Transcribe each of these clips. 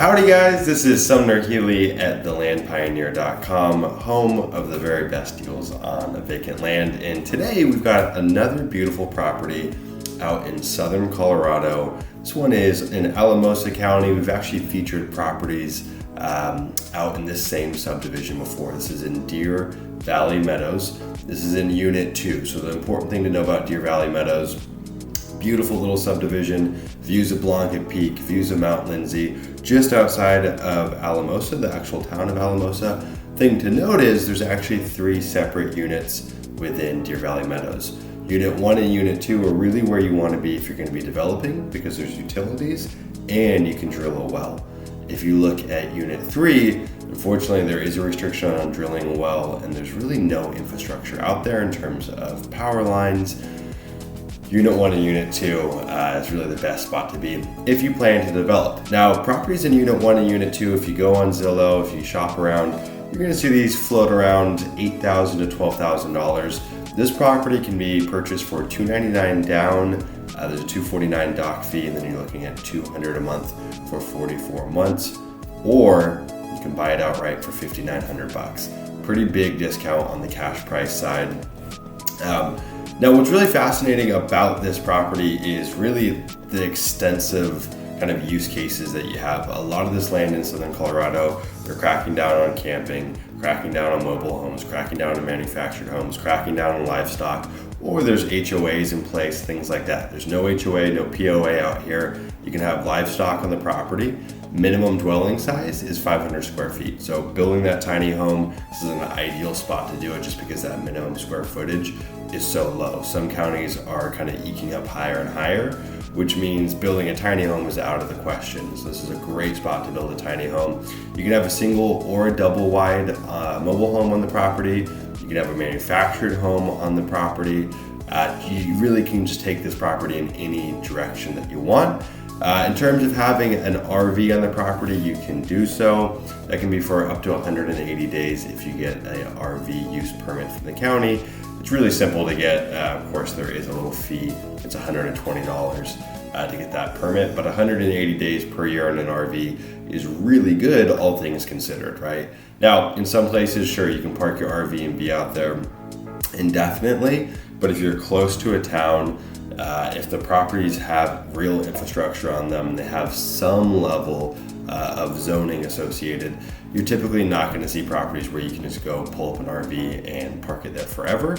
Howdy guys, this is Sumner Healey at thelandpioneer.com, home of the very best deals on vacant land. And today we've got another beautiful property out in southern Colorado. This one is in Alamosa County. We've actually featured properties out in this same subdivision before. This is in Deer Valley Meadows. This is in Unit 2. So the important thing to know about Deer Valley Meadows, beautiful little subdivision, views of Blanca Peak, views of Mount Lindsay, just outside of Alamosa, the actual town of Alamosa. Thing to note is there's actually 3 separate units within Deer Valley Meadows. Unit 1 and Unit 2 are really where you want to be if you're going to be developing, because there's utilities and you can drill a well. If you look at Unit 3, unfortunately there is a restriction on drilling a well, and there's really no infrastructure out there in terms of power lines. Unit 1 and Unit 2 is really the best spot to be if you plan to develop. Now, properties in Unit 1 and Unit 2, if you go on Zillow, if you shop around, you're going to see these float around $8,000 to $12,000. This property can be purchased for $299 down. There's a $249 doc fee, and then you're looking at $200 a month for 44 months. Or you can buy it outright for $5,900. Pretty big discount on the cash price side. Now, what's really fascinating about this property is really the extensive kind of use cases that you have. A lot of this land in southern Colorado, they're cracking down on camping, cracking down on mobile homes, cracking down on manufactured homes, cracking down on livestock, or there's HOAs in place, things like that. There's no HOA, no POA out here. You can have livestock on the property. Minimum dwelling size is 500 square feet. So building that tiny home, this is an ideal spot to do it just because that minimum square footage is so low. Some counties are kind of eking up higher and higher, which means building a tiny home is out of the question. So this is a great spot to build a tiny home. You can have a single or a double wide mobile home on the property. You can have a manufactured home on the property. You really can just take this property in any direction that you want. In terms of having an RV on the property, you can do so. That can be for up to 180 days if you get an RV use permit from the county. It's really simple to get. Of course, there is a little fee. It's $120 to get that permit, but 180 days per year on an RV is really good, all things considered, right? Now, in some places, sure, you can park your RV and be out there indefinitely, but if you're close to a town, if the properties have real infrastructure on them, they have some level of zoning associated, you're typically not going to see properties where you can just go pull up an RV and park it there forever.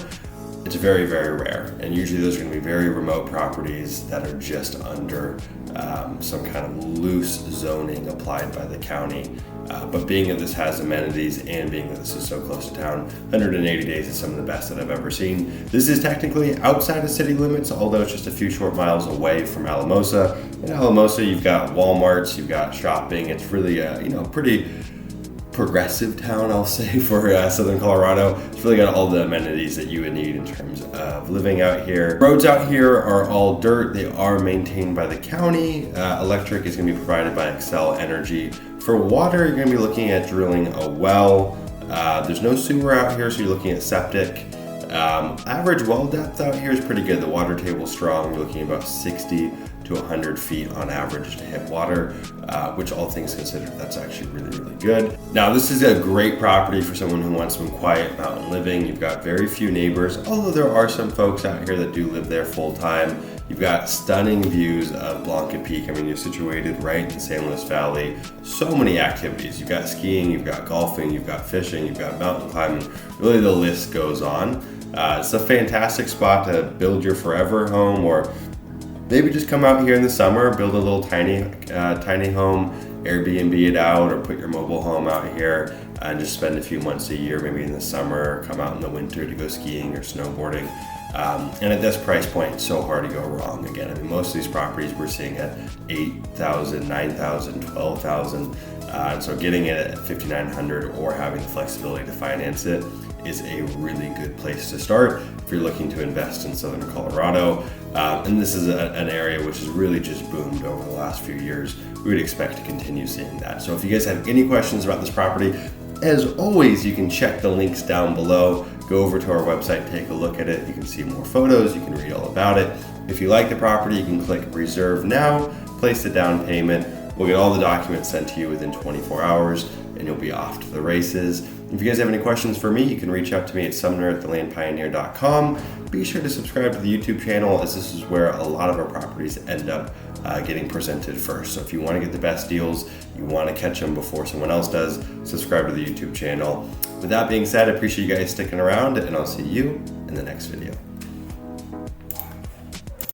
It's very, very rare. And usually those are going to be very remote properties that are just under some kind of loose zoning applied by the county. But being that this has amenities and being that this is so close to town, 180 days is some of the best that I've ever seen. This is technically outside of city limits, although it's just a few short miles away from Alamosa. In Alamosa, you've got Walmarts, you've got shopping. It's really a pretty progressive town, I'll say, for southern Colorado. It's really got all the amenities that you would need in terms of living out here. Roads out here are all dirt. They are maintained by the county. Electric is going to be provided by Xcel Energy. For water, you're going to be looking at drilling a well. There's no sewer out here, so you're looking at septic. Average well depth out here is pretty good. The water table's strong. You're looking at about 60 to 100 feet on average to hit water, which all things considered, that's actually really, really good. Now, this is a great property for someone who wants some quiet mountain living. You've got very few neighbors, although there are some folks out here that do live there full time. You've got stunning views of Blanca Peak. I mean, you're situated right in San Luis Valley. So many activities. You've got skiing, you've got golfing, you've got fishing, you've got mountain climbing. Really, the list goes on. It's a fantastic spot to build your forever home, or maybe just come out here in the summer, build a little tiny home, Airbnb it out, or put your mobile home out here and just spend a few months a year, maybe in the summer, come out in the winter to go skiing or snowboarding. And at this price point, it's so hard to go wrong. Again, I mean, most of these properties we're seeing at $8,000, $9,000, $12,000. And so getting it at $5,900 or having the flexibility to finance it is a really good place to start if you're looking to invest in southern Colorado. And this is an area which has really just boomed over the last few years. We would expect to continue seeing that. So if you guys have any questions about this property, as always, you can check the links down below. Go over to our website, take a look at it. You can see more photos, you can read all about it. If you like the property, you can click reserve now, place the down payment, We'll get all the documents sent to you within 24 hours and you'll be off to the races. If you guys have any questions for me, you can reach out to me at sumner@thelandpioneer.com. Be sure to subscribe to the YouTube channel, as this is where a lot of our properties end up getting presented first. So if you want to get the best deals, you want to catch them before someone else does, subscribe to the YouTube channel. With that being said, I appreciate you guys sticking around, and I'll see you in the next video.